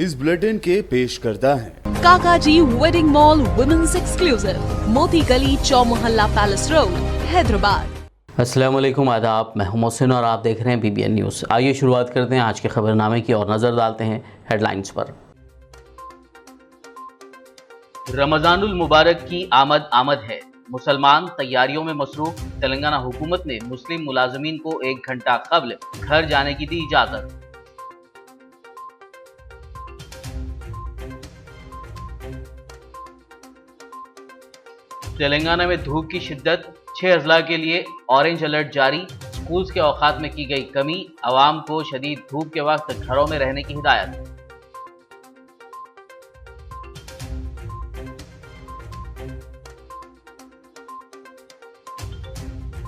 News bulletin के पेश करता है काकाजी वेडिंग मॉल वुमेन्स एक्सक्लूसिव, मोती गली, चौमुहल्ला पैलेस रोड, हैदराबाद। अस्सलाम वालेकुम, आदाब। मैं हूं मोहसिन और आप देख रहे हैं BBN न्यूज़। आइए शुरुआत करते हैं आज के खबरनामे की और नज़र डालते हैं हेडलाइंस पर। रमज़ानुल मुबारक की आमद है, मुसलमान तैयारियों में मसरूफ। तेलंगाना हुकूमत ने मुस्लिम मुलाजमीन को 1 घंटा कबल घर जाने की दी इजाज़त। तेलंगाना में धूप की शिद्दत, 6 अजला के लिए ऑरेंज अलर्ट जारी। स्कूल्स के औकात में की गई कमी, अवाम को शदीद धूप के वक्त घरों में रहने की हिदायत।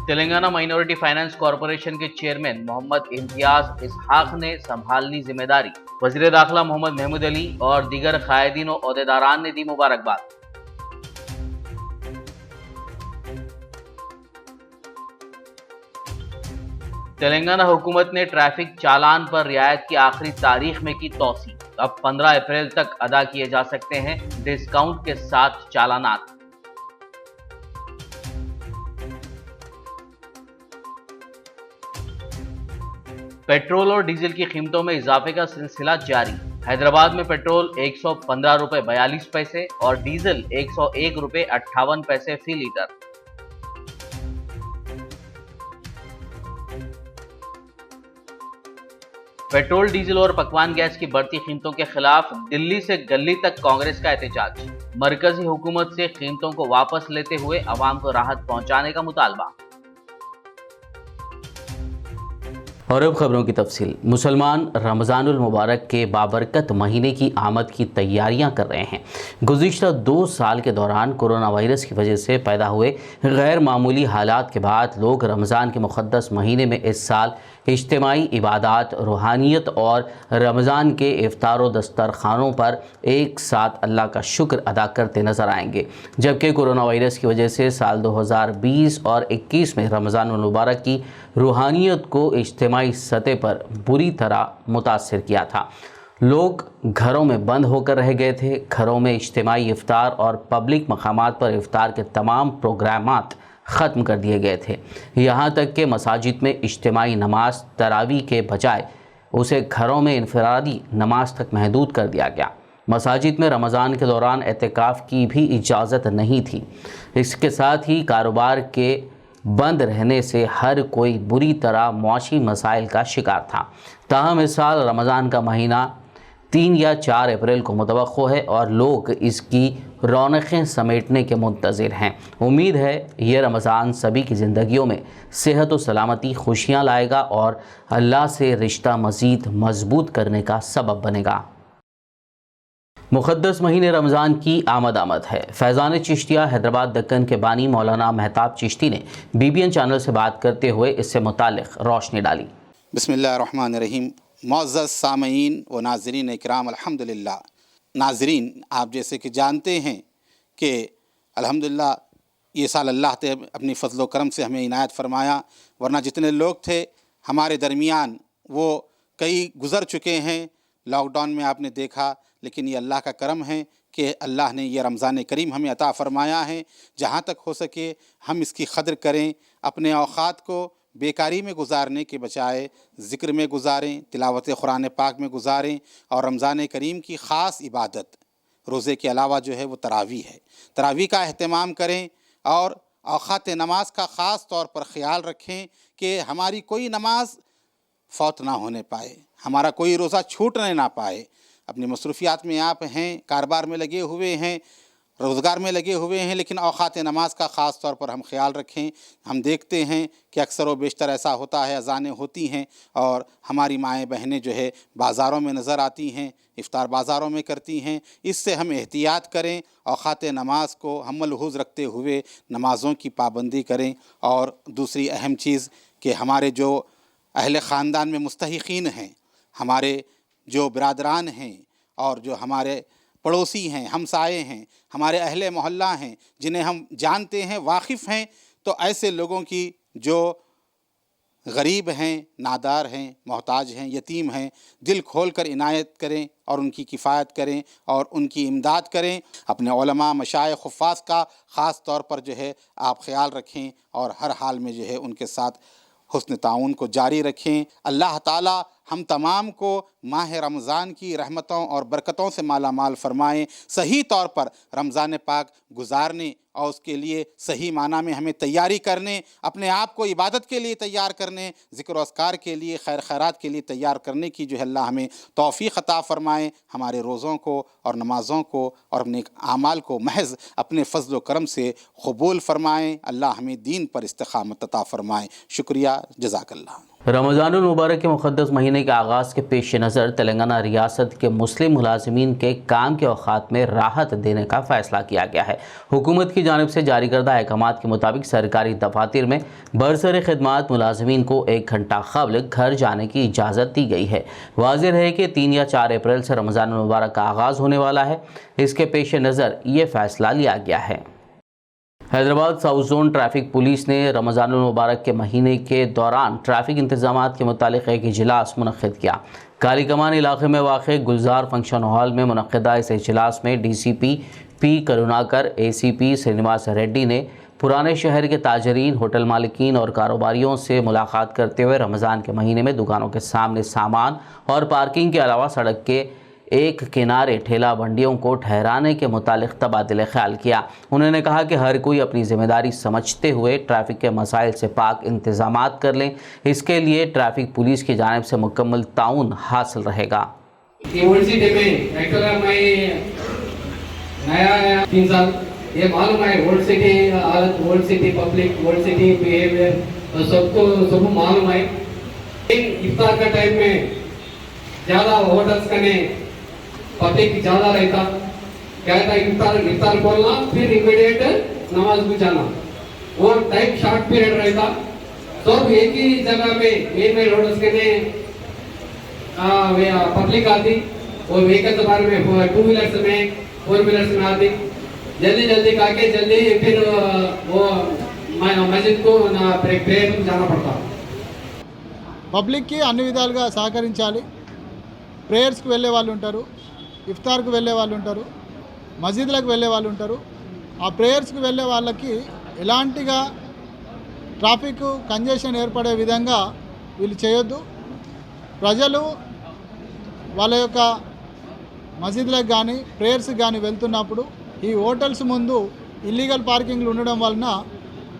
तेलंगाना माइनॉरिटी फाइनेंस कॉरपोरेशन के चेयरमैन मोहम्मद इम्तियाज इसहाक ने संभालनी जिम्मेदारी। वज़ीर दाखिला मोहम्मद महमूद अली और दीगर कायदीन और ओहदेदारान ने दी मुबारकबाद। तेलंगाना हुकूमत ने ट्रैफिक चालान पर रियायत की आखिरी तारीख में की तौसी। अब 15 अप्रैल तक अदा किए जा सकते हैं डिस्काउंट के साथ चालानात। पेट्रोल और डीजल की कीमतों में इजाफे का सिलसिला जारी। हैदराबाद में पेट्रोल 115 रुपए 42 पैसे और डीजल 101 रुपए 58 पैसे फी लीटर। पेट्रोल, डीजल और पकवान गैस की बढ़ती कीमतों के खिलाफ दिल्ली से गली तक कांग्रेस का एहतजाज। मरकजी हुकूमत से कीमतों को वापस लेते हुए अवाम को राहत पहुंचाने का मुतालबा। और अब खबरों की तफसील। मुसलमान रमज़ानुल मुबारक के बाबरकत महीने की आमद की तैयारियां कर रहे हैं। गुज़िश्ता 2 साल के दौरान कोरोना वायरस की वजह से पैदा हुए गैर मामूली हालात के बाद लोग रमज़ान के मुक़द्दस महीने में इस साल इज्तिमाई इबादात, रूहानियत और रमज़ान के इफ्तार व दस्तरखानों पर एक साथ अल्लाह का शुक्र अदा करते नज़र आएंगे। जबकि कोरोना वायरस की वजह से साल 2020 और 21 में रमज़ानुल मुबारक की रूहानियत को इज्तिमाई सतह पर बुरी तरह मुतासर किया था। लोग घरों में बंद होकर रह गए थे। घरों में इज्तिमाई इफ्तार और पब्लिक मकामात पर इफ्तार के तमाम प्रोग्रामात ख़त्म कर दिए गए थे। यहाँ तक कि मसाजिद में इज्तिमाई नमाज तरावी के बजाय उसे घरों में इनफरादी नमाज तक महदूद कर दिया गया। मसाजिद में रमज़ान के दौरान एतिकाफ़ की भी इजाज़त नहीं थी। इसके साथ ही कारोबार के बंद रहने से हर कोई बुरी तरह मुआशी मसाइल का शिकार था। ताहम इस साल रमज़ान का महीना 3 या 4 अप्रैल को मुतवक्को है और लोग इसकी रौनकें समेटने के मुंतज़िर हैं। उम्मीद है ये रमज़ान सभी की ज़िंदगियों में सेहत व सलामती, खुशियाँ लाएगा और अल्लाह से रिश्ता मज़ीद मजबूत करने का सबब बनेगा। मुक़द्दस महीने रमज़ान की आमद है। फैज़ान चिश्तिया हैदराबाद दक्कन के बानी मौलाना मेहताब चिश्ती ने BBN चैनल से बात करते हुए इससे मुतालिक रोशनी डाली। बिस्मिल्लाहिर्रहमानिर्रहीम। मुअज़्ज़ज़ सामईन व नाज़रीन इकराम, अल्हम्दुलिल्लाह। नाज़रीन, आप जैसे कि जानते हैं कि अल्हम्दुलिल्लाह ये साल अल्लाह ने अपनी फ़ज़्ल व करम से हमें इनायत फ़रमाया, वरना जितने लोग थे हमारे दरमियान वो कई गुज़र चुके हैं। लॉकडाउन में आपने देखा, लेकिन ये अल्लाह का करम है कि अल्लाह ने ये रमज़ान करीम हमें अता फ़रमाया है। जहाँ तक हो सके हम इसकी क़द्र करें, अपने औक़ात को बेकारी में गुजारने के बजाय ज़िक्र में गुजारें, तिलावत कुरान पाक में गुजारें। और रमज़ान करीम की ख़ास इबादत रोज़े के अलावा जो है वो तरावी है। तरावी का अहतमाम करें और औक़ात नमाज का ख़ास तौर पर ख़्याल रखें कि हमारी कोई नमाज फ़ौत ना होने पाए, हमारा कोई रोज़ा छूटने ना पाए। अपनी मसरूफ़ियात में आप हैं, कारोबार में लगे हुए हैं, रोज़गार में लगे हुए हैं, लेकिन औक़ात नमाज का ख़ास तौर पर हम ख्याल रखें। हम देखते हैं कि अक्सर व बेशतर ऐसा होता है, अज़ानें होती हैं और हमारी माएँ बहनें जो है बाज़ारों में नज़र आती हैं, इफ़्तार बाज़ारों में करती हैं। इससे हम एहतियात करें, औक़ात नमाज को हम मलहूज़ रखते हुए नमाज़ों की पाबंदी करें। और दूसरी अहम चीज़ कि हमारे जो अहले ख़ानदान में मुस्तहिक़ीन हैं, हमारे जो बिरादरान हैं और जो हमारे पड़ोसी हैं, हमसाए हैं, हमारे अहले मोहल्ला हैं, जिन्हें हम जानते हैं, वाकिफ़ हैं, तो ऐसे लोगों की जो गरीब हैं, नादार हैं, मोहताज हैं, यतीम हैं, दिल खोल कर इनायत करें और उनकी किफ़ायत करें और उनकी इमदाद करें। अपने उलमा, मशाइख, खुफ़ास का ख़ास तौर पर जो है आप ख़्याल रखें और हर हाल में जो है उनके साथ हुस्न ताउन को जारी रखें। अल्लाह ताला हम तमाम को माह रमज़ान की रहमतों और बरकतों से माला माल फ़रमाएँ। सही तौर पर रमज़ान पाक गुजारने और उसके लिए सही माना में हमें तैयारी करने, अपने आप को इबादत के लिए तैयार करने, ज़िक्र व अस्कार के लिए, खैर खैरात के लिए तैयार करने की जो है अल्लाह हमें तौफ़ीक़ अता फ़रमाएँ। हमारे रोज़ों को और नमाज़ों को और अपने आमाल को महज़ अपने फ़ज़ल व करम से क़बूल फ़रमाएँ। अल्लाह हमें दीन पर इस्तिक़ामत अता फ़रमाएँ। शुक्रिया, जज़ाकल्लाह। रमज़ानुल मुबारक के मुक़द्दस महीने के आगाज़ के पेश नज़र तेलंगाना रियासत के मुस्लिम मुलाजिमीन के काम के औक़ात में राहत देने का फ़ैसला किया गया है। हुकूमत की जानिब से जारी करदा अहकामात के मुताबिक सरकारी दफातर में बरसर ख़िदमत मुलाजिमीन को 1 घंटा क़ब्ल घर जाने की इजाज़त दी गई है। वाज़ेह है कि 3 या 4 अप्रैल से रमज़ानुल मुबारक का आगाज़ होने वाला है। इसके पेश नज़र ये फ़ैसला लिया गया है। Hyderabad south zone traffic police ने रमज़ानुल मुबारक के महीने के दौरान ट्रैफिक इंतज़ामात के मुतालिक एक इजलास मुनक़्क़िद किया। काली कमान इलाके में वाक़ गुलजार फंक्शन हॉल में मुनक़्क़िदा इस इजलास में DCP P Karunakar, ACP Srinivas Reddy ने पुराने शहर के ताजरीन, होटल मालिकीन और कारोबारियों से मुलाकात करते हुए रमज़ान के महीने में दुकानों के सामने सामान और पार्किंग के अलावा सड़क के एक किनारे ठेला बंडियों को ठहराने के मुतालिक तबादले ख्याल किया। उन्होंने कहा कि हर कोई अपनी जिम्मेदारी समझते हुए ट्रैफिक के मसाइल से पाक इंतजामात कर लें। इसके लिए ट्रैफिक पुलिस की जानिब से मुकम्मल ताउन हासिल रहेगा। ये मालूम है ओल्ड सिटी हालत, old city public, old city behaviour सबको सब मालूम है। इफ्तार का टाइम में ज़्यादा होटल्स करने पब्लिक ज़्यादा रहता, क्या था इफ्तार बोलना फिर इमीडिएट नमाज भी जाना, वो टाइम शॉर्ट पीरियड रहता। तो एक ही जगह पे मेन होटल्स करने पब्लिक आती और व्हीकल के बारे में 2 व्हीलर्स में 4 व्हीलर्स में आती, जल्दी काके जल्दी फिर वो मस्जिद को प्रेयर जाना पड़ता। పబ్లిక్ కి అన్ని విధాలుగా సహకరించాలి। ప్రేయర్స్కి వెళ్ళే వాళ్ళు ఉంటారు, ఇఫ్తార్కి వెళ్ళే వాళ్ళు ఉంటారు, మసీదులకు వెళ్ళే వాళ్ళు ఉంటారు। ఆ ప్రేయర్స్కి వెళ్ళే వాళ్ళకి ఎలాంటిగా ట్రాఫిక్ కంజెషన్ ఏర్పడే విధంగా వీళ్ళు చేయొద్దు। ప్రజలు వాళ్ళ యొక్క మసీదులకు కానీ ప్రేయర్స్కి కానీ వెళ్తున్నప్పుడు ఈ హోటల్స్ ముందు ఇల్లీగల్ పార్కింగ్లు ఉండడం వలన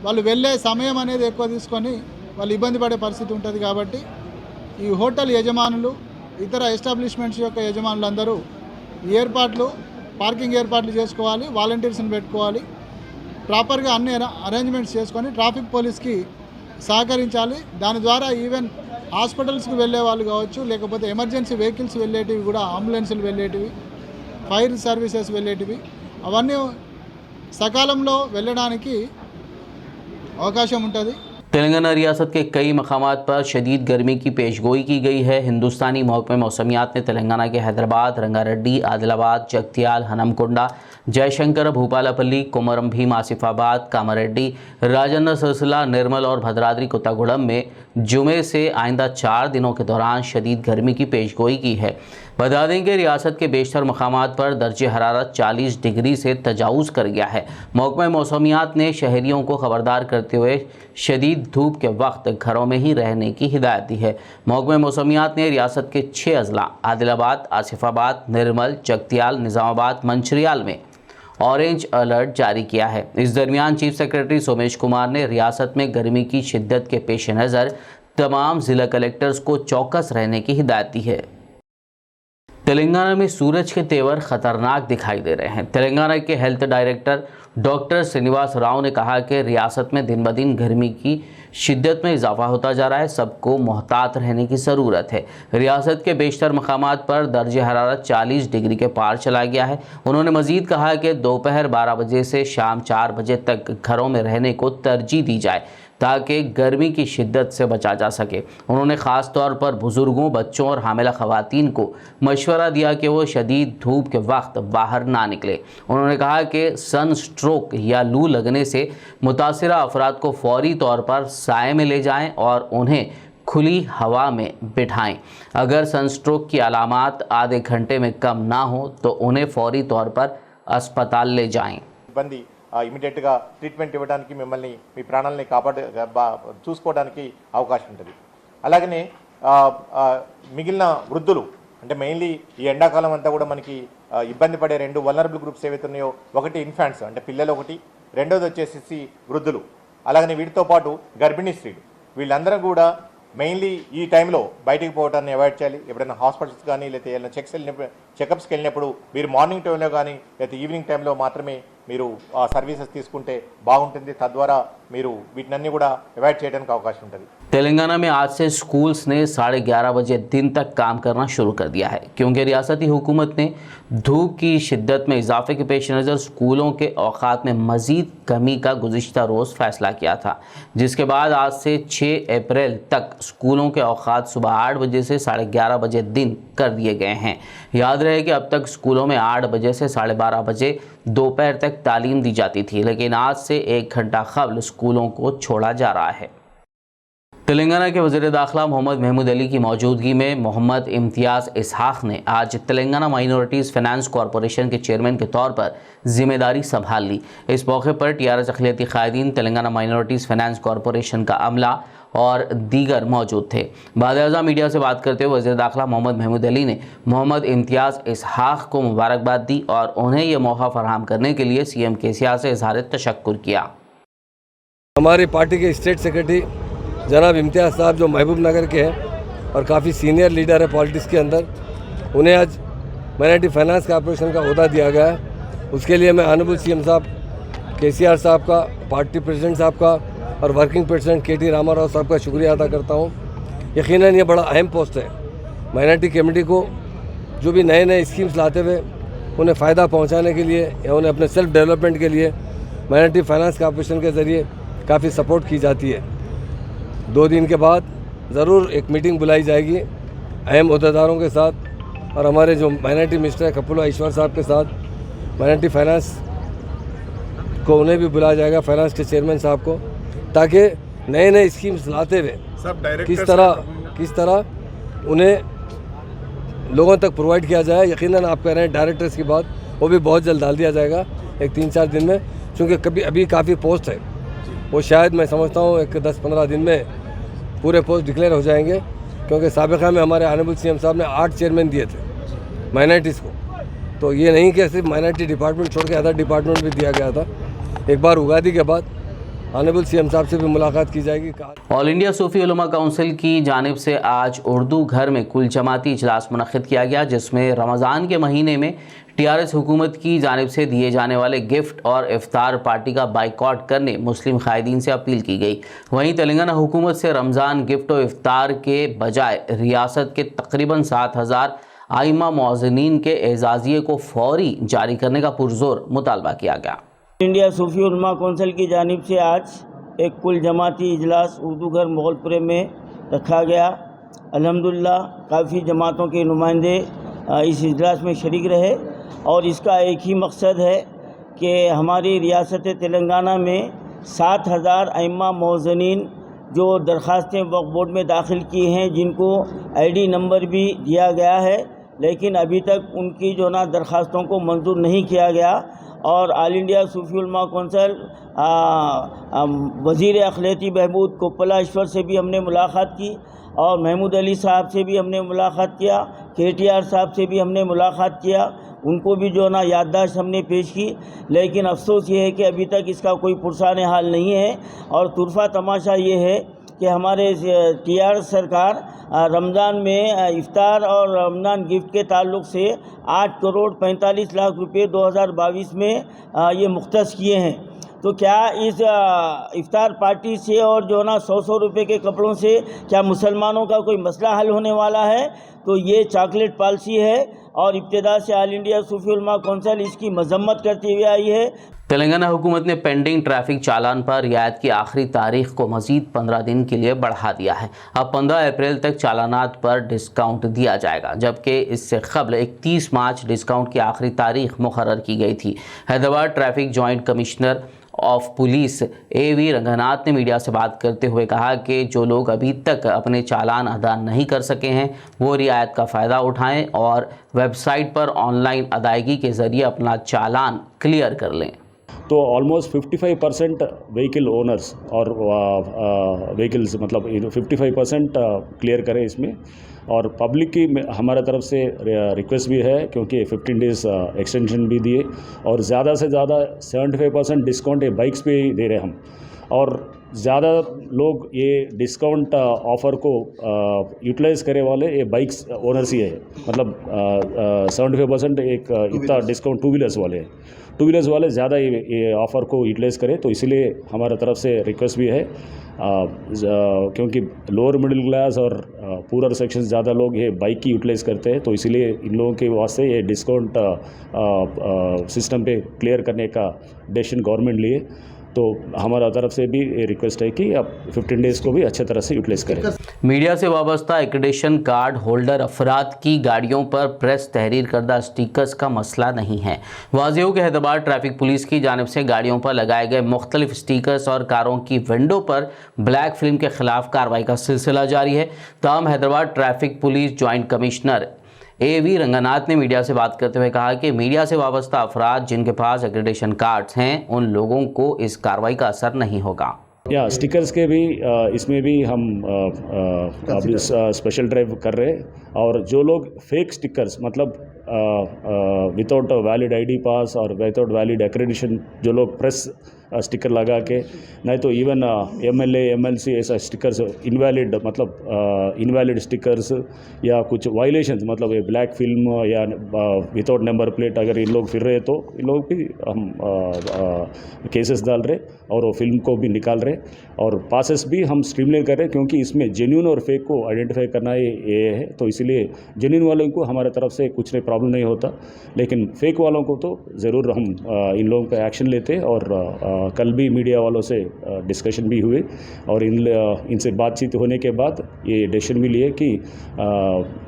వాళ్ళు వెళ్ళే సమయం అనేది ఎక్కువ తీసుకొని వాళ్ళు ఇబ్బంది పడే పరిస్థితి ఉంటుంది। కాబట్టి ఈ హోటల్ యజమానులు, ఇతర ఎస్టాబ్లిష్మెంట్స్ యొక్క యజమానులందరూ ఈ ఏర్పాట్లు, పార్కింగ్ ఏర్పాట్లు చేసుకోవాలి, వాలంటీర్స్ని పెట్టుకోవాలి, ప్రాపర్గా అన్ని అరేంజ్మెంట్స్ చేసుకొని ట్రాఫిక్ పోలీస్కి సహకరించాలి। దాని ద్వారా ఈవెన్ హాస్పిటల్స్కి వెళ్ళే వాళ్ళు కావచ్చు, లేకపోతే ఎమర్జెన్సీ వెహికల్స్ వెళ్ళేటివి కూడా, అంబులెన్సులు వెళ్ళేటివి, ఫైర్ సర్వీసెస్ వెళ్ళేటివి, అవన్నీ సకాలంలో వెళ్ళడానికి అవకాశం ఉంటుంది। तेलंगाना रियासत के कई मकामात पर शदीद गर्मी की पेशगोई की गई है। हिंदुस्तानी महकमे मौसमियात ने तेलंगाना के हैदराबाद, रंगारेड्डी, आदिलाबाद, जगत्याल, हनमकुंडा, जयशंकर, भूपालपल्ली, कोमरम भीम, आसिफाबाद, कामारेड्डी, राजन्ना सिलसिला, निर्मल और भद्राद्री कोत्तागुड़म में जुमे से आइंदा 4 दिनों के दौरान शदीद गर्मी की पेशगोई की है। बता दें कि रियासत के बेशतर मकामात पर दर्जे हरारत 40 डिग्री से तजावुज़ कर गया है। महकमा मौसमियात ने शहरियों को खबरदार करते हुए शदीद धूप के वक्त घरों में ही रहने की हिदायत दी है। महकमा मौसमियात ने रियासत के 6 अजला आदिलाबाद, आसिफाबाद, निर्मल, जगत्याल, निज़ामाबाद, मंचिरियाल में ऑरेंज अलर्ट जारी किया है। इस दरमियान चीफ सेक्रेटरी सोमेश कुमार ने रियासत में गर्मी की शिद्दत के पेश नज़र तमाम ज़िला कलेक्टर्स को चौकस रहने की हिदायत दी है। तेलंगाना में सूरज के तेवर खतरनाक दिखाई दे रहे हैं। तेलंगाना के health director doctor Srinivas Rao ने कहा कि रियासत में दिन ब दिन गर्मी की शिद्दत में इजाफा होता जा रहा है, सबको मोहतात रहने की ज़रूरत है। रियासत के बेशतर मकामात पर दर्जे हरारत 40 डिग्री के पार चला गया है। उन्होंने मज़ीद कहा कि दोपहर 12 बजे से शाम 4 बजे तक घरों में रहने को तरजीह दी जाए ताकि गर्मी की शिद्दत से बचा जा सके। उन्होंने ख़ास तौर पर बुज़ुर्गों, बच्चों और हामिला ख़वातीन को मशवरा दिया कि वो शदीद धूप के वक्त बाहर ना निकले। उन्होंने कहा कि सन स्ट्रोक या लू लगने से मुतासिरा अफराद को फौरी तौर पर साए में ले जाएं और उन्हें खुली हवा में बिठाएं। अगर सनस्ट्रोक की अलामात आधे घंटे में कम ना हो तो उन्हें फौरी तौर पर अस्पताल ले जाएं। ఇబ్బంది ఇమీడియట్గా ట్రీట్మెంట్ ఇవ్వడానికి మిమ్మల్ని మీ ప్రాణాలని చూసుకోవడానికి అవకాశం ఉంటుంది. అలాగనే మిగిలిన వృద్ధులు అంటే మెయిన్లీ ఈ ఎండాకాలం అంతా కూడా మనకి ఇబ్బంది పడే రెండు వల్నరబుల్ గ్రూప్స్ ఏవైతే ఉన్నాయో, ఒకటి ఇన్ఫాంట్స్ అంటే పిల్లలు, ఒకటి రెండోది వచ్చేసి వృద్ధులు. అలాగనే వీటితో పాటు గర్భిణీ స్త్రీలు, వీళ్ళందరూ కూడా మెయిన్లీ ఈ టైంలో బయటికి పోవడాన్ని అవాయిడ్ చేయాలి. ఎప్పుడైనా హాస్పిటల్స్ కానీ లేకపోతే ఏదైనా చెకప్స్కి వెళ్ళినప్పుడు మీరు మార్నింగ్ టైంలో కానీ లేకపోతే ఈవినింగ్ టైంలో మాత్రమే మీరు సర్వీసెస్ తీసుకుంటే బాగుంటుంది. తద్వారా మీరు వీటినన్నీ కూడా అవాయిడ్ చేయడానికి అవకాశం ఉంటుంది. तेलंगाना में आज से स्कूल्स ने 11:30 बजे दिन तक काम करना शुरू कर दिया है, क्योंकि रियासती हुकूमत ने धूप की शिद्दत में इजाफे के पेश नज़र स्कूलों के औकात में मज़ीद कमी का गुज़िश्ता रोज़ फ़ैसला किया था, जिसके बाद आज से 6 अप्रैल तक स्कूलों के औकात सुबह 8 बजे से 11:30 बजे दिन कर दिए गए हैं। याद रहे कि अब तक स्कूलों में 8 बजे से 12:30 बजे दोपहर तक तालीम दी जाती थी, लेकिन आज से 1 घंटा क़ब्ल स्कूलों को छोड़ा जा रहा है। तेलंगाना के वज़ीर दाखिला मोहम्मद महमूद अली की मौजूदगी में मोहम्मद इम्तियाज़ इसहाक़ ने आज तेलंगाना माइनॉरिटीज़ फाइनेंस कॉरपोरेशन के चेयरमैन के तौर पर जिम्मेदारी संभाल ली। इस मौके पर टीआरएस अक़लियती क़ायदीन, तेलंगाना माइनॉरिटीज़ फाइनेंस कॉरपोरेशन का अमला और दीगर मौजूद थे। बाद मीडिया से बात करते हुए वज़ीर दाखिला मोहम्मद महमूद अली ने मोहम्मद इम्तियाज़ इसहाक़ को मुबारकबाद दी और उन्हें यह मौका फराहम करने के लिए सीएम केसीआर से इज़हार तशक्कुर किया। हमारी पार्टी के स्टेट सेक्रेटरी जनाब इम्तियाज़ साहब, जो महबूब नगर के हैं और काफ़ी सीनियर लीडर है पॉलिटिक्स के अंदर, उन्हें आज माइनॉरिटी फाइनेंस कॉरपोरेशन का ओहदा दिया गया है। उसके लिए मैं ऑनरेबल सीएम साहब केसीआर साहब का, पार्टी प्रेसिडेंट साहब का और वर्किंग प्रेसिडेंट केटी रामाराव साहब का शुक्रिया अदा करता हूँ। यकीनन ये बड़ा अहम पोस्ट है। माइनॉरिटी कम्युनिटी को जो भी नए नए स्कीम्स लाते हुए उन्हें फ़ायदा पहुँचाने के लिए या उन्हें अपने सेल्फ डेवलपमेंट के लिए माइनॉरिटी फाइनेंस कॉरपोरेशन के ज़रिए काफ़ी सपोर्ट की जाती है। 2 दिन के बाद ज़रूर एक मीटिंग बुलाई जाएगी अहम अहदेदारों के साथ और हमारे जो माइनॉरिटी मिनिस्टर है कपुला ईश्वर साहब के साथ। माइनॉरिटी फाइनेंस को उन्हें भी बुलाया जाएगा, फाइनेंस के चेयरमैन साहब को, ताकि नए नए स्कीम्स लाते हुए किस तरह उन्हें लोगों तक प्रोवाइड किया जाए। यकीनन आप कह रहे हैं डायरेक्टर्स की बात, वो भी बहुत जल्द डाल दिया जाएगा, एक 3-4 दिन में, क्योंकि अभी काफ़ी पोस्ट है, वो शायद मैं समझता हूँ एक 10-15 दिन में पूरे पोस्ट डिक्लेयर हो जाएंगे। क्योंकि साबिक़ा में हमारे ऑनरेबल सीएम साहब ने 8 चेयरमैन दिए थे माइनॉरिटीज़ को, तो ये नहीं कि सिर्फ माइनॉरिटी डिपार्टमेंट छोड़ के अदर डिपार्टमेंट भी दिया गया था। एक बार उगादी के बाद ऑनरेबल सीएम साहब से भी मुलाकात की जाएगी। ऑल इंडिया सूफ़ी उलमा काउंसिल की जानिब से आज उर्दू घर में कुल जमाती इजलास मुनक़्क़िद किया गया, जिसमें रमज़ान के महीने में टीआरएस हुकूमत की जानिब से दिए जाने वाले गिफ्ट और इफ्तार पार्टी का बाइकआउट करने मुस्लिम क़ायदीन से अपील की गई। वहीं तेलंगाना हुकूमत से रमज़ान गिफ्ट और इफ्तार के बजाय रियासत के तकरीबन 7,000 आइमा मुअज़्ज़िनीन के एजाज़िये को फौरी जारी करने का पुरज़ोर मुतालबा किया गया। इंडिया सूफ़ी उलमा कौंसिल की जानिब से आज एक कुल जमाती इजलास उर्दू घर मोगलपुरे में रखा गया। अल्हम्दुलिल्लाह काफ़ी जमातों के नुमाइंदे इस इजलास में शरीक रहे और इसका एक ही मकसद है कि हमारी रियासत तेलंगाना में 7,000 आइम्मा मुअज़्ज़िनीन जो दरख्वास्तें वक्फ बोर्ड में दाखिल की हैं, जिनको आईडी नंबर भी दिया गया है, लेकिन अभी तक उनकी जो ना दरख्वास्तों को मंजूर नहीं किया गया। और ऑल इंडिया सूफ़ी उलमा कौंसिल वज़ीर अक़लियती बहबूद कपुला ईश्वर से भी हमने मुलाक़ात की और महमूद अली साहब से भी हमने मुलाक़ात किया, केटीआर साहब से भी हमने मुलाक़ात किया, उनको भी जो ना याददाश्त हमने पेश की। लेकिन अफसोस ये है कि अभी तक इसका कोई पुरसाने हाल नहीं है। और तुरफा तमाशा ये है कि हमारे टीआर सरकार रमज़ान में इफ्तार और रमज़ान गिफ्ट के ताल्लुक़ से 8 करोड़ 45 लाख रुपये 2022 में ये मुख्तस किए हैं। तो क्या इस इफ्तार पार्टी से और जो ना 100 रुपये के कपड़ों से क्या मुसलमानों का कोई मसला हल होने वाला है? तो ये चॉकलेट पॉलिसी है और इब्तिदा से ऑल इंडिया सूफी उलमा कौंसिल इसकी मजम्मत करती हुई आई है। तेलंगाना हुकूमत ने पेंडिंग ट्रैफिक चालान पर रियायत की आखिरी तारीख को मजीद 15 दिन के लिए बढ़ा दिया है। अब 15 अप्रैल तक चालानात पर डिस्काउंट दिया जाएगा, जबकि इससे कबल 31 मार्च डिस्काउंट की आखिरी तारीख मुकर्रर की गई थी। Hyderabad traffic joint commissioner of police AV Ranganath ने मीडिया से बात करते हुए कहा कि जो लोग अभी तक अपने चालान अदा नहीं कर सके हैं वो रियायत का फ़ायदा उठाएं और वेबसाइट पर ऑनलाइन अदायगी के ज़रिए अपना चालान क्लियर कर लें। तो ऑलमोस्ट 55% व्हीकल ओनर्स और व्हीकल्स मतलब 55% क्लियर करें इसमें, और पब्लिक की हमारे तरफ से रिक्वेस्ट भी है क्योंकि 15 डेज़ एक्सटेंशन भी दिए और ज़्यादा से ज़्यादा 75% डिस्काउंट ये बाइक्स पे दे रहे हम, और ज़्यादा लोग ये डिस्काउंट ऑफ़र को यूटिलाइज़ करे वाले ये बाइक्स ओनर्स ही है। मतलब 75% एक इतना डिस्काउंट टू व्हीलर्स वाले ज़्यादा ये ऑफ़र को यूटिलाइज़ करें। तो इसीलिए हमारा तरफ से रिक्वेस्ट भी है क्योंकि लोअर मिडिल क्लास और पूरर सेक्शन ज़्यादा लोग ये बाइक की यूटिलाइज़ करते हैं, तो इसीलिए इन लोगों के वास्ते ये डिस्काउंट सिस्टम पे क्लियर करने का डिसीजन गवर्नमेंट लिए। तो हमारा तरफ से भी रिक्वेस्ट है कि आप 15 डेज़ को भी अच्छे तरह से यूटिलाइज़ करें। मीडिया से वाबस्ता एक्रेडिशन कार्ड होल्डर अफराद की गाड़ियों पर प्रेस तहरीर करदा स्टिकर्स का मसला नहीं है। वाज़ेह हो कि हैदराबाद ट्रैफिक पुलिस की जानिब से गाड़ियों पर लगाए गए मुख्तलिफ स्टिकर्स और कारों की विंडो पर ब्लैक फिल्म के खिलाफ कार्रवाई का सिलसिला जारी है। ताहम Hyderabad traffic police joint commissioner AV Ranganath ने मीडिया से बात करते हुए कहा कि मीडिया से वाबस्ता अफराद जिनके पास एक्रेडिशन कार्ड्स हैं उन लोगों को इस कार्रवाई का असर नहीं होगा। या स्टिकर्स के भी इसमें भी हम अभी स्पेशल ड्राइव कर रहे हैं, और जो लोग फेक स्टिकर्स मतलब विदाउट वैलिड ID पास और विदाउट वैलिड एक्रेडिशन जो लोग प्रेस स्टिकर लगा के, नहीं तो इवन MLA MLC ऐसा स्टिकर्स इनवैलिड मतलब इनवैलिड स्टिकर्स या कुछ वायलेशंस मतलब ये ब्लैक फिल्म या विदाउट नंबर प्लेट अगर इन लोग फिर रहे तो इन लोग भी हम केसेस डाल रहे और वो फिल्म को भी निकाल रहे, और पासेस भी हम स्ट्रीमलाइन कर रहे हैं क्योंकि इसमें जेन्युइन और फेक को आइडेंटिफाई करना ये है। तो इसीलिए जेन्युइन वालों को हमारे तरफ से कुछ नहीं प्रॉब्लम नहीं होता, लेकिन फेक वालों को तो ज़रूर हम इन लोगों पर एक्शन लेते। और कल भी मीडिया वालों से डिस्कशन भी हुए और इनसे बातचीत होने के बाद ये डिसीजन भी लिए कि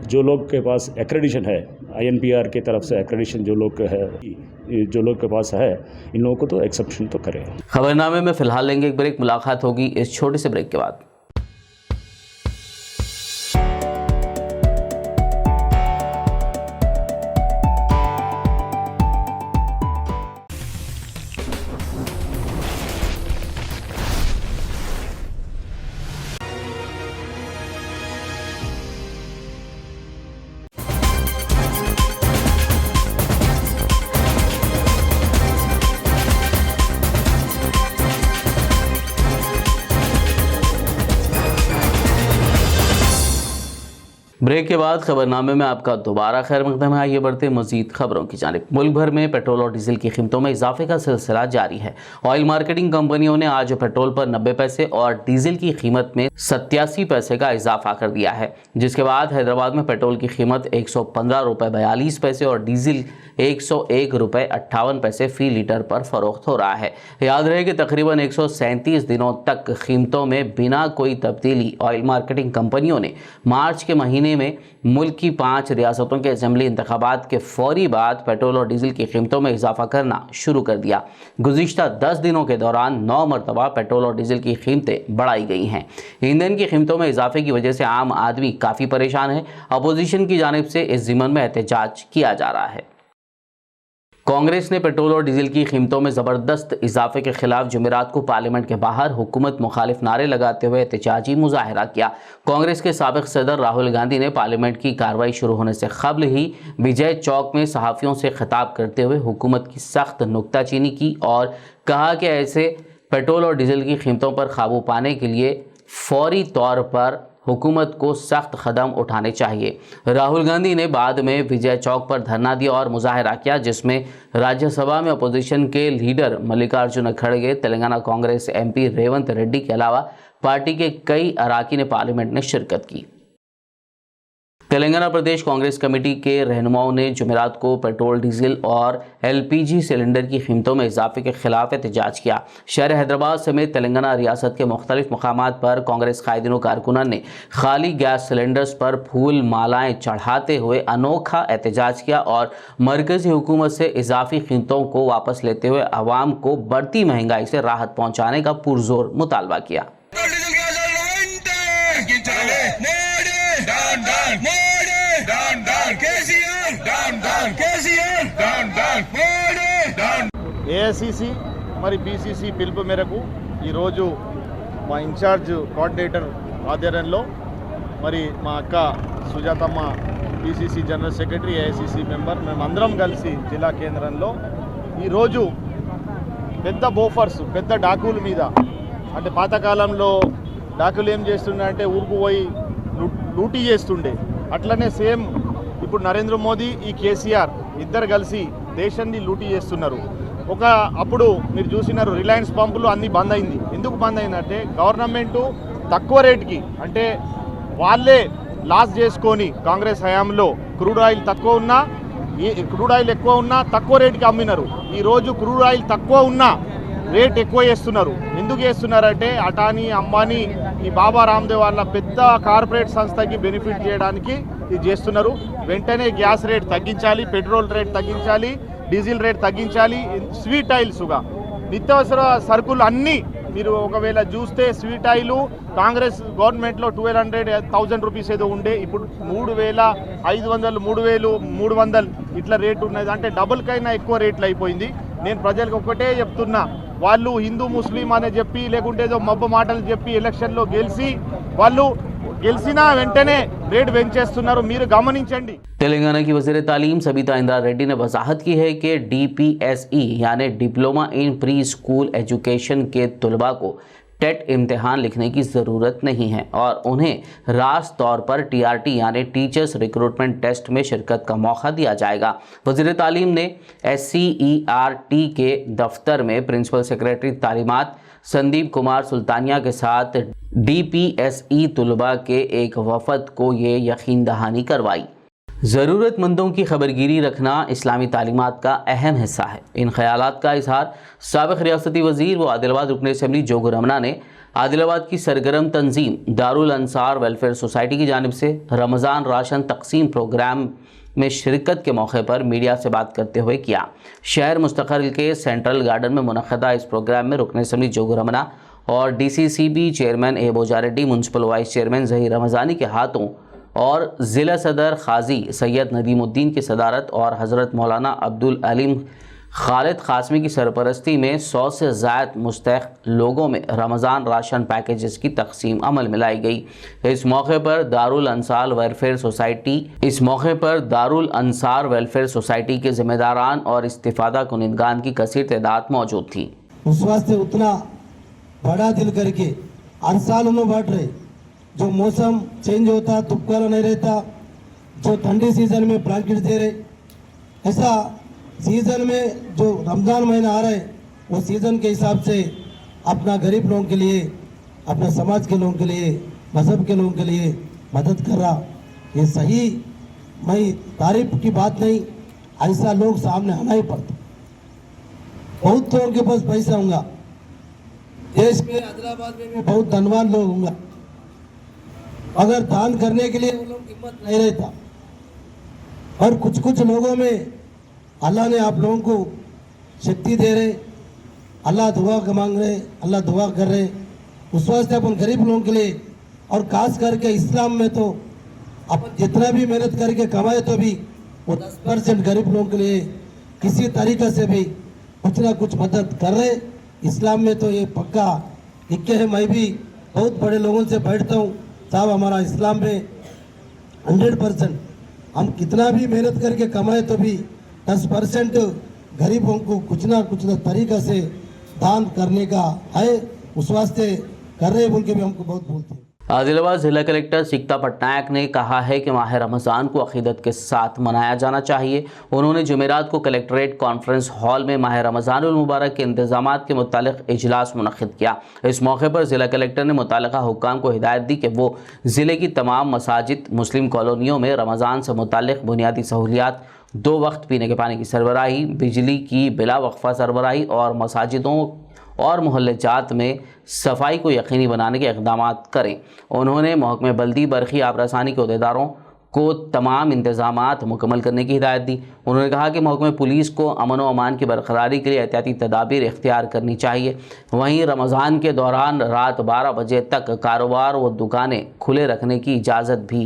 जो लोग के पास एक्रेडिशन है INPR की तरफ से एक्रेडिशन जो लोग के पास है इन लोगों को तो एक्सेप्शन तो करें। खबरनामे में फिलहाल लेंगे एक ब्रेक, मुलाकात होगी इस छोटे से ब्रेक के बाद। ब्रेक के बाद खबरनामे में आपका दोबारा खैर मकदम है। आइए बढ़ते मजीद खबरों की जानिब। मुल्क भर में पेट्रोल और डीजल की कीमतों में इजाफे का सिलसिला जारी है। ऑयल मार्केटिंग कंपनियों ने आज पेट्रोल पर 90 पैसे और डीजल की कीमत में 87 पैसे का इजाफा कर दिया है, जिसके बाद हैदराबाद में पेट्रोल की कीमत 115 रुपये 42 पैसे और डीजल 101 रुपये 58 पैसे फ़ी लीटर पर फरोख्त हो रहा है। याद रहे कि तकरीबन 137 दिनों तक कीमतों में बिना कोई तब्दीली ऑयल मार्केटिंग कंपनियों ने मार्च के महीने में मुल्क की 5 रियासतों के असेंबली इंतखाबात के फौरी बाद पेट्रोल और डीजल की कीमतों में इजाफा करना शुरू कर दिया। गुज़िश्ता 10 दिनों के दौरान 9 मरतबा पेट्रोल और डीजल की कीमतें बढ़ाई गई हैं। ईंधन की कीमतों में इजाफे की वजह से आम आदमी काफ़ी परेशान है। अपोजिशन की जानिब से इस ज़िमन में एहतजाज किया जा रहा है। कांग्रेस ने पेट्रोल और डीजल की कीमतों में ज़बरदस्त इजाफे के खिलाफ जुमेरात को पार्लियामेंट के बाहर हुकूमत मुखालिफ नारे लगाते हुए एहतजाजी मुजाहरा किया। कांग्रेस के साबिक सदर राहुल गांधी ने पार्लियामेंट की कार्रवाई शुरू होने से कबल ही विजय चौक में सहाफ़ियों से खिताब करते हुए हुकूमत की सख्त नुक्ताचीनी की और कहा कि ऐसे पेट्रोल और डीजल की कीमतों पर काबू पाने के लिए फौरी तौर पर हुकूमत को सख्त कदम उठाने चाहिए। राहुल गांधी ने बाद में विजय चौक पर धरना दिया और मुजाहरा किया, जिसमें राज्यसभा में अपोजिशन के लीडर मल्लिकार्जुन खड़गे, तेलंगाना कांग्रेस MP रेवंत रेड्डी के अलावा पार्टी के कई अराकीन पार्लियामेंट ने शिरकत की। तेलंगाना प्रदेश कांग्रेस कमेटी के रहनुमाओं ने जुमेरात को पेट्रोल, डीजल और LPG सिलेंडर की कीमतों में इजाफे के खिलाफ एहतजाज किया। शहर हैदराबाद समेत तेलंगाना रियासत के मुख्तलिफ मकामात पर कांग्रेस कायदीन व कारकुनान ने खाली गैस सिलेंडर्स पर फूल मालाएं चढ़ाते हुए अनोखा एहतजाज किया और मरकजी हुकूमत से इजाफी कीमतों को वापस लेते हुए आवाम को बढ़ती महंगाई से राहत पहुँचाने का पुरजोर मुतालबा किया। ఏఐసిసి మరి బీసీసీ పిలుపు మేరకు ఈరోజు మా ఇన్ఛార్జ్ కోఆర్డినేటర్ ఆధ్వర్యంలో మరి మా అక్క Sujathamma BCC general secretary, AICC member, మేమందరం కలిసి జిల్లా కేంద్రంలో ఈరోజు పెద్ద బోఫర్స్, పెద్ద డాకుల మీద, అంటే పాతకాలంలో డాకులు ఏం చేస్తుండే అంటే ఊరుకు పోయి లూటీ చేస్తుండే, అట్లనే సేమ్ ఇప్పుడు నరేంద్ర మోదీ, ఈ కేసీఆర్ ఇద్దరు కలిసి దేశాన్ని లూటీ చేస్తున్నారు. అప్పుడు మీరు చూసినారు రిలయన్స్ పంపులు అన్నీ బంద్ అయింది. ఎందుకు బంద్ అయిందంటే గవర్నమెంటు తక్కువ రేటుకి, అంటే వాళ్ళే లాస్ చేసుకొని కాంగ్రెస్ హయాంలో క్రూడ్ ఆయిల్ ఎక్కువ ఉన్నా తక్కువ రేటుకి అమ్మినారు. ఈరోజు క్రూడ్ ఆయిల్ తక్కువ ఉన్నా రేట్ ఎక్కువ చేస్తున్నారు. ఎందుకు చేస్తున్నారంటే అటానీ, అంబానీ, ఈ బాబా రామ్దేవ్ వాళ్ళ పెద్ద కార్పొరేట్ సంస్థకి బెనిఫిట్ చేయడానికి ఇది చేస్తున్నారు. వెంటనే గ్యాస్ రేట్ తగ్గించాలి, పెట్రోల్ రేట్ తగ్గించాలి, డీజిల్ రేట్ తగ్గించాలి. స్వీట్ ఆయిల్స్గా నిత్యావసర సరుకులు అన్నీ మీరు ఒకవేళ చూస్తే స్వీట్ ఆయిల్ కాంగ్రెస్ గవర్నమెంట్లో 1200 రూపీస్ ఏదో ఉండే, ఇప్పుడు 3500, 3300 ఇట్లా రేటు ఉన్నది. అంటే డబుల్ కైనా ఎక్కువ రేట్లు అయిపోయింది. నేను ప్రజలకు ఒకటే చెప్తున్నా, వాళ్ళు హిందూ ముస్లిం అని చెప్పి లేకుంటే ఏదో మబ్బ మాటలు చెప్పి ఎలక్షన్లో గెలిచినా వెంటనే रेट పెంచేస్తున్నారు, మీరు గమనించండి। तेलंगाना की वज़ीर तालीम सबिता इंदिरा रेड्डी ने वजाहत की है कि DPSE यानी diploma in pre school education के तलबा को टेट इम्तिहान लिखने की ज़रूरत नहीं है और उन्हें रास तौर पर TRT यानी टीचर्स रिक्रूटमेंट टेस्ट में शिरकत का मौका दिया जाएगा। वज़ीर तालीम ने SCERT के दफ्तर में प्रिंसिपल सेक्रेटरी तालीमात संदीप कुमार सुल्तानिया के साथ DPSE तलबा के एक वफद को ये यकीन दहानी करवाई। ज़रूरतमंदों की खबरगिरी रखना इस्लामी तालीमात का अहम हिस्सा है। इन ख्यालात का इजहार साबिक़ रियासती वज़ीर व आदिलाबाद रुकन असम्बली जोगू रमना ने आदिलाबाद की सरगर्म तंजीम दारुल अंसार वेलफेयर सोसाइटी की जानिब से रमज़ान राशन तकसीम प्रोग्राम में शिरकत के मौके पर मीडिया से बात करते हुए किया। शहर मुस्तक़िल के सेंट्रल गार्डन में मुनक़दा इस प्रोग्राम में रुकन असम्बली जोगू रमना और DCCB chairman A Bojjareddy, municipal vice chairman Zaheer Ramzani के हाथों और ज़िला सदर खाजी सैयद नदीमुद्दीन की सदारत और हज़रत मौलाना अब्दुल अलीम खालिद क़ासमी की सरपरस्ती में 100 से ज़ायद मुस्तहिक़ लोगों में रमज़ान राशन पैकेजेस की तकसीम अमल में लाई गई। इस मौके पर दारुल अंसार वेलफेयर सोसाइटी के ज़िम्मेदारान और इस्तिफ़ादा कुनिंदगान की कसीर तादाद मौजूद थी। उस वास्ते उतना बड़ा दिल करके हर साल उन्होंने बांट रहे, जो मौसम चेंज होता तुपकारा नहीं रहता, जो ठंडी सीजन में ब्लैंकेट दे रहे, ऐसा सीज़न में जो रमज़ान महीना आ रहा है वो सीज़न के हिसाब से अपना गरीब लोगों के लिए, अपने समाज के लोगों के लिए, मज़हब के लोगों के लिए मदद कर रहा। ये सही, मैं तारीफ की बात नहीं, ऐसा लोग सामने आना ही पड़ता। बहुत लोगों के पास पैसा होगा, देश में आदिलाबाद में भी बहुत धनवान लोग होंगे, अगर दान करने के लिए वो लोग हिम्मत नहीं रहता। और कुछ लोगों में अल्लाह ने आप लोगों को शक्ति दे रहे, अल्लाह दुआ मांग रहे, अल्लाह दुआ कर रहे। उस वास्ते अपन गरीब लोगों के लिए और खास करके इस्लाम में तो अपन जितना भी मेहनत करके कमाए तो भी वो 10% गरीब लोगों के लिए किसी तरीके से भी कुछ ना कुछ मदद कर रहे। इस्लाम में तो ये पक्का लिखे है। मैं भी बहुत बड़े लोगों से बैठता हूँ, साहब हमारा इस्लाम में 100% हम कितना भी मेहनत करके कमाए तो भी 10% गरीबों को कुछ ना तरीका से दान करने का है। उस वास्ते कर रहे बोल के भी हमको बहुत बोलते हैं। आदिलाबाद जिला कलेक्टर सिकता पटनायक ने कहा है कि माह रमज़ान को अक़ीदत के साथ मनाया जाना चाहिए। उन्होंने जुमेरात को कलेक्ट्रेट कॉन्फ्रेंस हॉल में माह रमज़ानुल मुबारक के इंतज़ामात के मुतालिक इजलास मुनक़्क़िद किया। इस मौके पर ज़िला कलेक्टर ने मुतालिका हुक्काम को हिदायत दी कि वो ज़िले की तमाम मसाजिद, मुस्लिम कॉलोनियों में रमज़ान से मुतालिक बुनियादी सहूलियात, 2 वक्त पीने के पानी की सरबराही, बिजली की बिला वक्फ़ा सरबराही और मसाजिदों और मोहल्ले जात में सफाई को यकीनी बनाने के इक़दाम करें। उन्होंने महकमे बल्दी, बरखी, आबरसानी के अहदेदारों को तमाम इंतज़ामात मुकम्मल करने की हिदायत दी। उन्होंने कहा कि महकमे पुलिस को अमन व अमान की बरकरारी के लिए एहतियाती तदाबीर इख्तियार करनी चाहिए। वहीं रमज़ान के दौरान रात 12 बजे तक कारोबार व दुकानें खुले रखने की इजाज़त भी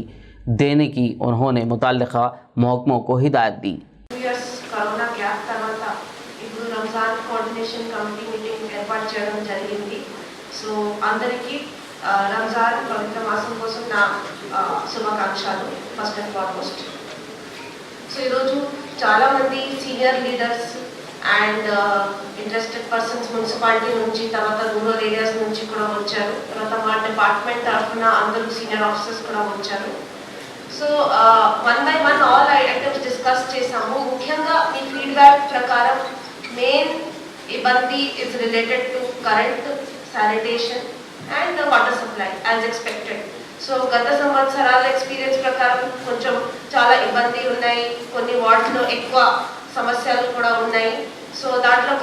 देने की उन्होंने मुतल्लिक़ा महकमों को हिदायत दी। రంజాన్ కోఆర్డినేషన్ కమిటీ మీటింగ్ ఏర్పాటు చేయడం జరిగింది. సో అందరికీ రంజాన్ పవిత్ర మాసం కోసం నా శుభాకాంక్షలు ఫస్ట్ అండ్ ఫార్మోస్ట్. సో ఈరోజు చాలామంది senior leaders and interested persons municipality నుంచి, తర్వాత రూరల్ ఏరియాస్ నుంచి కూడా వచ్చారు. తర్వాత మా డిపార్ట్మెంట్ తరఫున అందరూ సీనియర్ ఆఫీసర్స్ కూడా వచ్చారు. So 1 by 1 all items discuss చేసాము. ముఖ్యంగా మీ ఫీడ్బ్యాక్ ప్రకారం మెయిన్ ఇబ్బంది is related to current, sanitation and water supply as expected. So గత సంవత్సరాల ఎక్స్పీరియన్స్ ప్రకారం కొంచెం చాలా ఇబ్బంది ఉన్నాయి. కొన్ని వార్డ్స్లో ఎక్కువ సమస్యలు కూడా ఉన్నాయి. సో దాంట్లో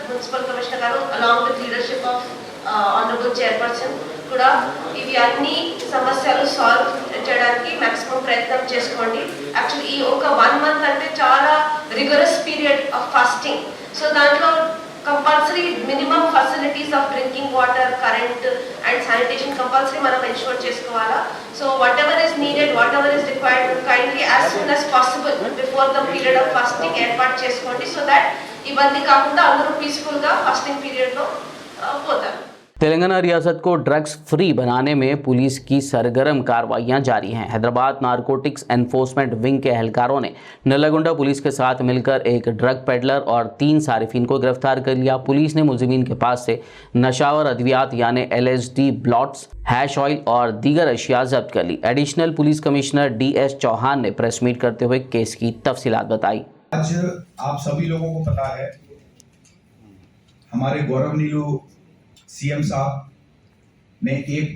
మున్సిపల్ కమిషనర్ గారు along with leadership of honourable chairperson కూడా ఇవి అన్ని సమస్యలు సాల్వ్ చేయడానికి మ్యాక్సిమం ప్రయత్నం చేసుకోండి. యాక్చువల్లీ ఈ ఒక 1 month అంటే చాలా rigorous period of fasting. So దాంట్లో compulsory minimum facilities of drinking water, current and sanitation compulsory మనం ఎన్షూర్ చేసుకోవాలా. So whatever is needed, whatever is required kindly as soon as possible before the period of fasting ఏర్పాటు చేసుకోండి. So that ఇబ్బంది కాకుండా అందరూ పీస్ఫుల్గా fasting పీరియడ్లో పోతారు. तेलंगाना रियासत को ड्रग्स फ्री बनाने में पुलिस की सरगर्म कार्रवाइयां जारी हैं। हैदराबाद नारकोटिक्स एनफोर्समेंट विंग के एहलकारों ने नल्लागुंडा पुलिस के साथ मिलकर एक ड्रग पेडलर और 3 सारिफिन को गिरफ्तार कर लिया। पुलिस ने मुलजिमीन के पास से नशावर अद्वियात यानी LSD ब्लॉट्स, हैश ऑयल और दीगर अशिया जब्त कर ली। Additional police commissioner DS Chauhan ने प्रेस मीट करते हुए केस की तफसीलात बताई। आज आप सभी लोगों को पता है, हमारे गौरव नीलू CM साहब ने एक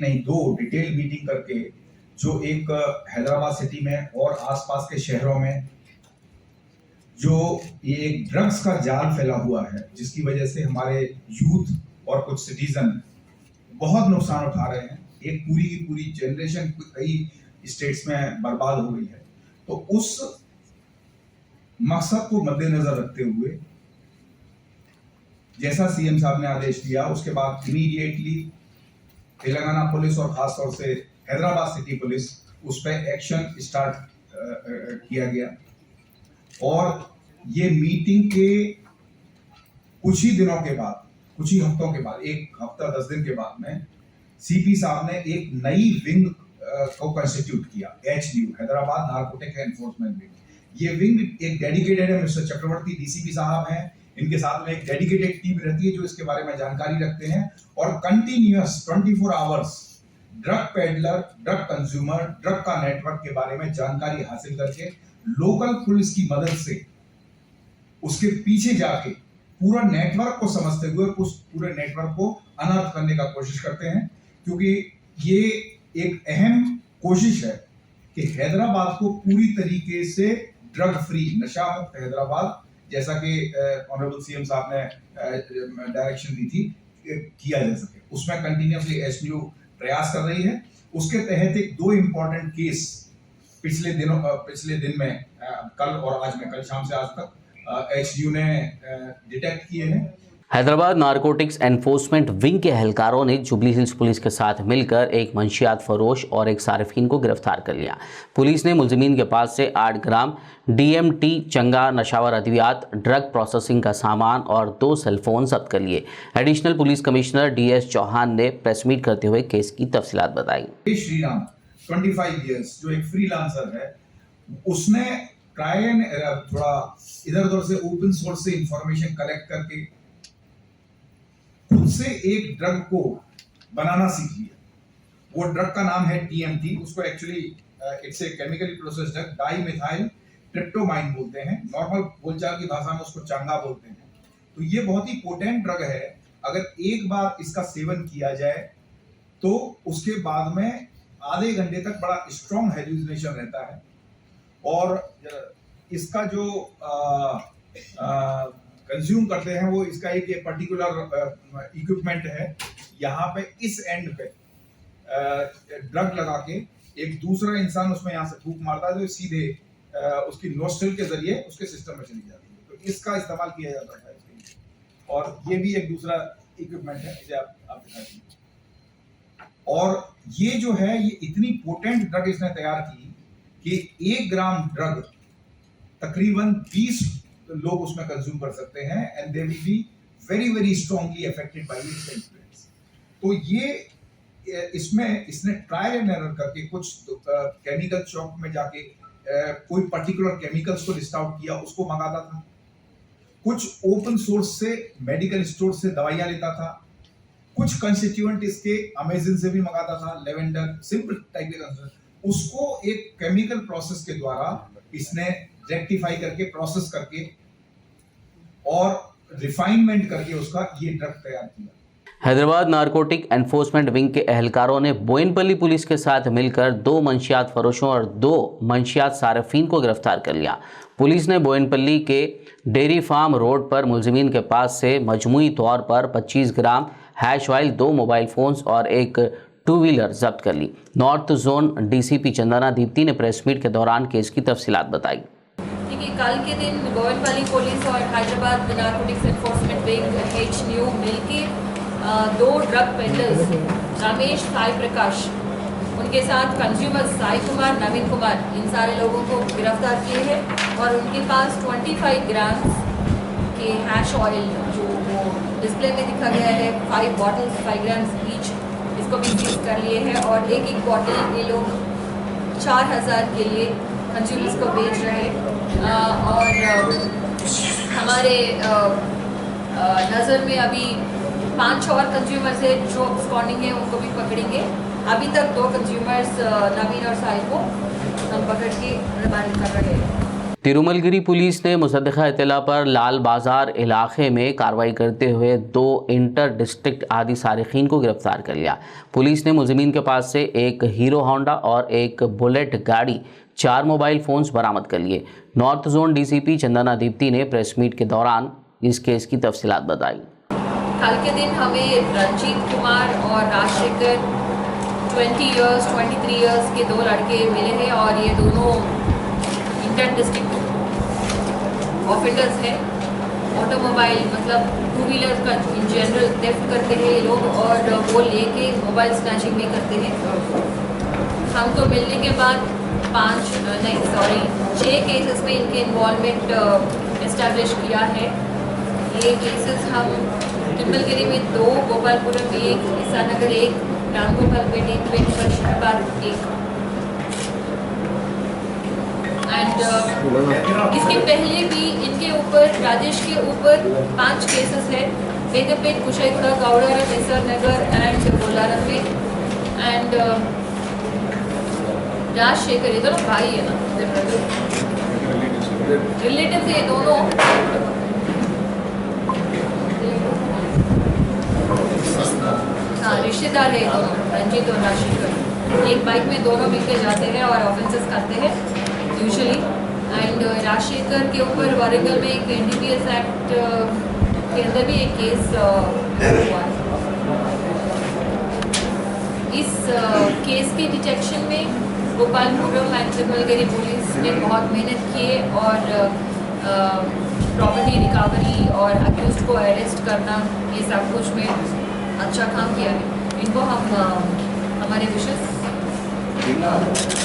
नहीं 2 डिटेल मीटिंग करके जो एक हैदराबाद सिटी में और आसपास के शहरों में जो ये एक ड्रग्स का जाल फैला हुआ है, जिसकी वजह से हमारे यूथ और कुछ सिटीजन बहुत नुकसान उठा रहे हैं। एक पूरी की पूरी जनरेशन कई स्टेट्स में बर्बाद हो गई है। तो उस मकसद को मद्देनजर रखते हुए जैसा CM साहब ने आदेश दिया, उसके बाद इमीडिएटली तेलंगाना पुलिस और खासतौर से हैदराबाद सिटी पुलिस उस पर एक्शन स्टार्ट किया गया। और ये मीटिंग के कुछ ही दिनों के बाद, कुछ ही हफ्तों के बाद, 1 हफ्ता 10 दिन के बाद में CP साहब ने एक नई विंग को कंस्टिट्यूट किया, HDU Hyderabad narcotics enforcement wing. ये विंग एक डेडिकेटेड है। मिस्टर चक्रवर्ती DCP साहब हैं, इनके साथ में एक डेडिकेटेड टीम रहती है जो इसके बारे में जानकारी रखते हैं और continuous 24 hours drug peddler, drug consumer, drug का नेटवर्क के बारे में जानकारी हासिल करके लोकल पुलिस की मदद से उसके पीछे जाके पूरा नेटवर्क को समझते हुए उस पूरे नेटवर्क को अनर्थ करने का कोशिश करते हैं। क्योंकि ये एक अहम कोशिश है कि हैदराबाद को पूरी तरीके से ड्रग फ्री, नशा मुक्त हैदराबाद, जैसा कि ऑनरेबल CM साहब ने डायरेक्शन दी थी, किया जा सके। उसमें कंटिन्यूसली HDU प्रयास कर रही है। उसके तहत एक 2 इम्पोर्टेंट केस पिछले दिन में कल और आज में, कल शाम से आज तक HDU ने डिटेक्ट किए हैं। हैदराबाद नारकोटिक्स एनफोर्समेंट विंग के एहलकारों ने जुबली हिल्स पुलिस के साथ मिलकर एक मंशियात फरोश और एक सारिफिन को गिरफ्तार कर लिया। पुलिस ने मुलजिमीन के पास से 8 ग्राम DMT चंगा नशावर अद्वियात, ड्रग प्रोसेसिंग का सामान और 2 सेलफोन जब्त कर लिए। Additional police commissioner DS Chauhan ने प्रेस मीट करते हुए केस की तफसीलात बताई। श्रीराम 25 इयर्स जो एक फ्रीलांसर है, उसने थोड़ा इधर उधर से ओपन सोर्स से इंफॉर्मेशन कलेक्ट करके खुद से एक ड्रग को बनाना सीख लिया। वो ड्रग का नाम है TMT। उसको actually it's a chemically process drug, dimethyltryptamine बोलते हैं, नॉर्मल बोलचाल की भाषा में उसको चांगा बोलते हैं। तो ये बहुत ही पोटेंट ड्रग है। अगर एक बार इसका सेवन किया जाए तो उसके बाद में आधे घंटे तक बड़ा स्ट्रॉन्ग हेलुसिनेशन रहता है। और इसका जो कंज्यूम करते हैं वो इसका एक पर्टिकुलर इक्विपमेंट है। यहाँ पे इस एंड पे ड्रग लगा के एक दूसरा इंसान उसमें यहाँ से फूंक मारता है, तो सीधे उसकी नोस्ट्रिल के जरिए उसके सिस्टम में चली जाती है। तो इसका इस्तेमाल किया जाता है इसके लिए। और ये भी एक दूसरा इक्विपमेंट है, इसे आप दिखा दीजिए। और ये जो है ये इतनी पोटेंट ड्रग इसने तैयार की कि 1 ग्राम ड्रग तकरीबन 20 लोग उसमें कंज्यूम कर सकते हैं, and they will be very very strongly affected by its influence. तो ये इसमें इसने ट्रायल एंड एरर करके कुछ केमिकल शॉप में जाके कोई पर्टिकुलर केमिकल्स को लिस्ट आउट किया, उसको मंगाता था। कुछ ओपन सोर्स से मेडिकल स्टोर से दवाइयां लेता था, कुछ कंस्टिट्यूएंट इसके अमेज़न से भी मंगाता था, लेवेंडर सिंपल टाइप के, उसको एक केमिकल प्रोसेस के द्वारा इसने रेक्टिफाई करके प्रोसेस करके और रिफाइनमेंट करके उसका ये ड्रग तैयार किया। हैदराबाद नारकोटिक एनफोर्समेंट विंग के एहलकारों ने बोयनपल्ली पुलिस के साथ मिलकर 2 मंशियात फरोशों और 2 मंशियात सारफीन को गिरफ्तार कर लिया। पुलिस ने बोयनपल्ली के डेयरी फार्म रोड पर मुलजिमीन के पास से मजमूई तौर पर 25 gram hash oil, 2 mobile phones और एक 2 व्हीलर जब्त कर ली। North zone DCP Chandana Deepti ने प्रेस मीट के दौरान केस की तफसीलात बताई। देखिए, कल के दिन बोयनपल्ली पुलिस और Hyderabad narcotics enforcement wing HNU मिलके 2 ड्रग पेडलर्स रमेश साई प्रकाश, उनके साथ कंज्यूमर्स साई कुमार, नवीन कुमार, इन सारे लोगों को गिरफ्तार किए हैं और उनके पास 25 ग्राम के हैश ऑयल, जो वो डिस्प्ले में दिखा गया है, 5 बॉटल्स 5 ग्राम ईच, इसको भी सीज कर लिए हैं। और एक बॉटल ये लोग 4000 के लिए कंज्यूमर्स को बेच रहे हैं। और हमारे नज़र में अभी 5 और कंज्यूमर्स है जो स्पॉन्डिंग है, उनको भी पकड़ेंगे। अभी तक 2 कंज्यूमर्स नवीन और साई को हम पकड़ के रिमांड कर रहे हैं। तिरुमलगिरी पुलिस ने मुसद्दक़ा इत्तला पर लाल बाजार इलाके में कार्रवाई करते हुए 2 इंटर डिस्ट्रिक्ट आदि सारिकीन को गिरफ्तार कर लिया। पुलिस ने मुलजिमीन के पास से एक हीरो होंडा और एक बुलेट गाड़ी, 4 मोबाइल फ़ोन्स बरामद कर लिए। North zone DCP Chandana Deepti ने प्रेस मीट के दौरान इस केस की तफसीलात बताई। कल के दिन हमें रंजीत कुमार और राजशेखर 20 इयर्स 23 इयर्स के 2 लड़के मिले हैं और ये दोनों इंटर डिस्ट्रिक्ट ऑफेंडर्स हैं। ऑटोमोबाइल मतलब 2 व्हीलर का इन जनरल थेफ्ट करते हैं ये लोग और वो लेके मोबाइल स्नैचिंग भी करते हैं। हमको मिलने के बाद 6 केसेस में इनके इन्वॉल्वमेंट एस्टैब्लिश किया है। ये केसेस हम तिरुमलगिरी में 2, गोपालपुरम में 1, ईसानगर 1, रामगोपालपेट 1, फरीदाबाद 1। एंड इसके पहले भी इनके ऊपर, राजेश के ऊपर 5 केसेस है, बेगमपेट, कुशाईगुड़ा, गौड़ारा, निसर नगर एंड बोलारम में। एंड राजशेखर, ये दोनों भाई है ना, रिलेटिव है दोनों। हाँ, रिश्तेदार है दोनों, रंजीत और राजशेखर। एक बाइक में दोनों मिलकर जाते हैं और ऑफेंसेस करते हैं यूजुअली। एंड राजशेखर के ऊपर वारंगल में एक NDPS एक्ट के अंदर भी एक केस हुआ है। इस केस के डिटेक्शन में गोपालपुरम एंड तिरुमलगिरी पुलिस ने बहुत मेहनत की है और प्रॉपर्टी रिकवरी और अक्यूज्ड को अरेस्ट करना, ये सब कुछ में अच्छा काम किया है। इनको हम हमारे विशेष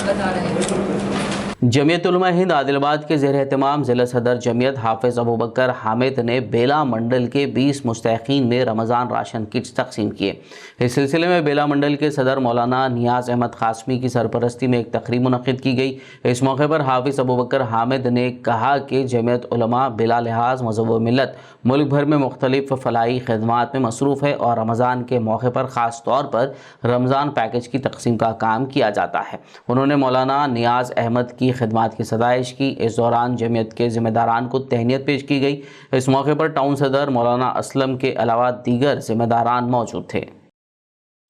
बता रहे हैं। जमीयत उलमा हिंद आदिलाबाद के ज़ेर एहतमाम ज़िला सदर जमीयत हाफिज़ अबू बकर हामिद ने बेला मंडल के 20 मुस्तहिकीन में रमज़ान राशन किट्स तकसीम किए। इस सिलसिले में बेला मंडल के सदर मौलाना नियाज़ अहमद क़ासमी की सरपरस्ती में एक तकरीब मुनक़िद की गई। इस मौके पर हाफिज़ अबू बकर हामिद ने कहा कि जमीयत उलमा बिला लिहाज मज़हब व मिल्लत मुल्क भर में मुख्तलिफ फ़लाही खिदमात में मसरूफ़ है और रमज़ान के मौके पर ख़ास तौर पर रमज़ान पैकेज की तकसीम का काम किया जाता है। उन्होंने मौलाना नियाज़ अहमद की खिदमात की सदाइश की। इस दौरान जमीयत के ज़िम्मेदारान को तहनीत पेश की गई। इस मौके पर टाउन सदर मौलाना असलम के अलावा दीगर ज़िम्मेदारान मौजूद थे।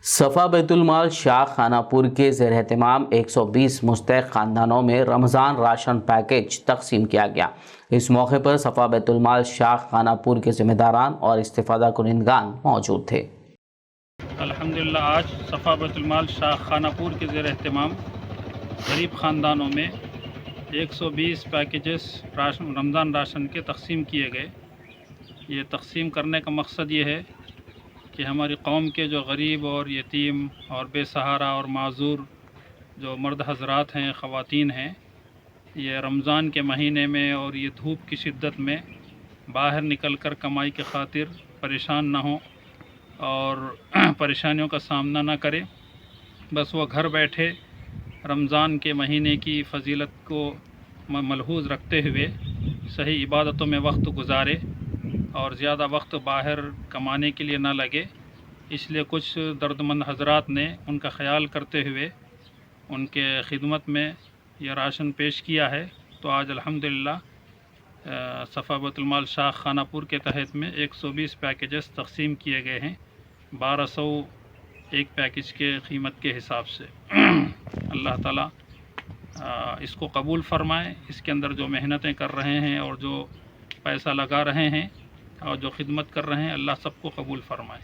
सफ़ा बैतुल माल शाह खानापुर के ज़ेर एहतमाम 120 मुस्तहिक़ ख़ानदानों में रमज़ान राशन पैकेज तकसीम किया गया। इस मौके पर सफ़ा बैतुल माल शाह खानापुर के ज़िम्मेदारान और इस्तिफ़ादा कुनिंदगान मौजूद थे। अल्हम्दुलिल्लाह आज सफ़ा बैतुल माल शाह खानापुर के ज़ेर एहतमाम गरीब ख़ानदानों में 120 पैकेजेस रमज़ान राशन के तकसीम किए गए। ये तकसीम करने का मकसद ये है कि हमारी कौम के जो गरीब और यतीम और बेसहारा और माजूर जो मर्द हज़रात हैं, ख़वातीन हैं, ये रमज़ान के महीने में और ये धूप की शिद्दत में बाहर निकल कर कमाई के ख़ातिर परेशान ना हों और परेशानियों का सामना ना करें। बस वो घर बैठे रमज़ान के महीने की फ़जीलत को मलहूज़ रखते हुए सही इबादतों में वक्त गुजारे और ज़्यादा वक्त बाहर कमाने के लिए ना लगे। इसलिए कुछ दर्दमंद हज़रात ने उनका ख़याल करते हुए उनके खिदमत में यह राशन पेश किया है। तो आज अल्हम्दुलिल्लाह सफ़ा बैतुल माल शाह खानापुर के तहत में 120 पैकेजेस तकसीम किए गए हैं 1200 एक पैकेज के कीमत के हिसाब से। अल्लाह ताला इसको कबूल फ़रमाए। इसके अंदर जो मेहनतें कर रहे हैं और जो पैसा लगा रहे हैं और जो खिदमत कर रहे हैं, अल्लाह सबको कबूल फ़रमाए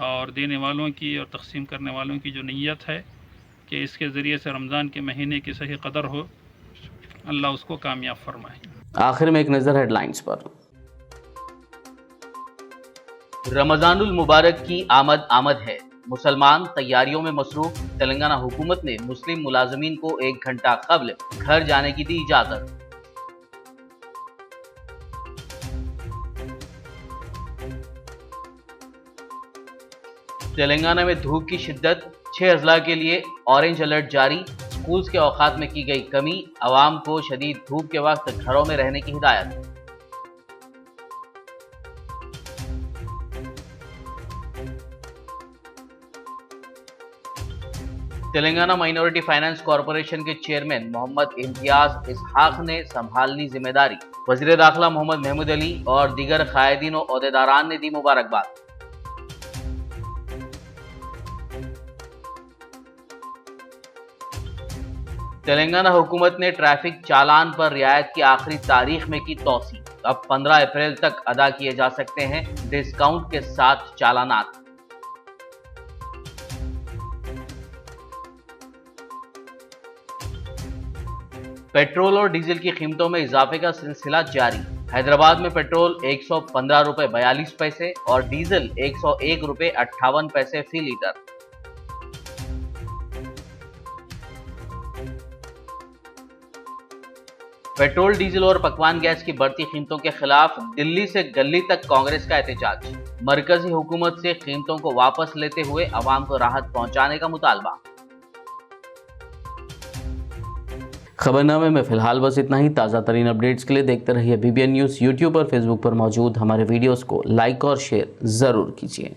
और देने वालों की और तकसीम करने वालों की जो नीयत है कि इसके ज़रिए से रमज़ान के महीने की सही कदर हो, अल्लाह उसको कामयाब फ़रमाए। आखिर में एक नज़र हेडलाइंस पर। रमज़ानुल मुबारक की आमद है, मुसलमान तैयारियों में मसरूफ। तेलंगाना हुकूमत ने मुस्लिम मुलाजमीन को 1 घंटा कबल घर जाने की दी इजाज़त। तेलंगाना में धूप की शिद्दत, 6 अजला के लिए ऑरेंज अलर्ट जारी। स्कूल्स के औकात में की गई कमी, अवाम को शदीद धूप के वक्त घरों में रहने की हिदायत। तेलंगाना माइनॉरिटी फाइनेंस कॉरपोरेशन के चेयरमैन मोहम्मद इम्तियाज इसहाक ने संभालनी जिम्मेदारी। वज़ीर दाखिला मोहम्मद महमूद अली और दीगर कायदीन और ओहदेदारान ने दी मुबारकबाद। तेलंगाना हुकूमत ने ट्रैफिक चालान पर रियायत की आखिरी तारीख में की तौसी। अब 15 अप्रैल तक अदा किए जा सकते हैं डिस्काउंट के साथ चालानात। पेट्रोल और डीजल की कीमतों में इजाफे का सिलसिला जारी। हैदराबाद में पेट्रोल 115 रुपए 42 पैसे और डीजल 101 रुपए 58 पैसे फी लीटर। पेट्रोल, डीजल और पकवान गैस की बढ़ती कीमतों के खिलाफ दिल्ली से गली तक कांग्रेस का एहतजाज। मरकजी हुकूमत से कीमतों को वापस लेते हुए अवाम को राहत पहुंचाने का मुतालबा। खबरनामे में फिलहाल बस इतना ही। ताज़ा तरीन अपडेट्स के लिए देखते रहिए BBN न्यूज़। यूट्यूब और फेसबुक पर मौजूद हमारे वीडियोस को लाइक और शेयर ज़रूर कीजिए।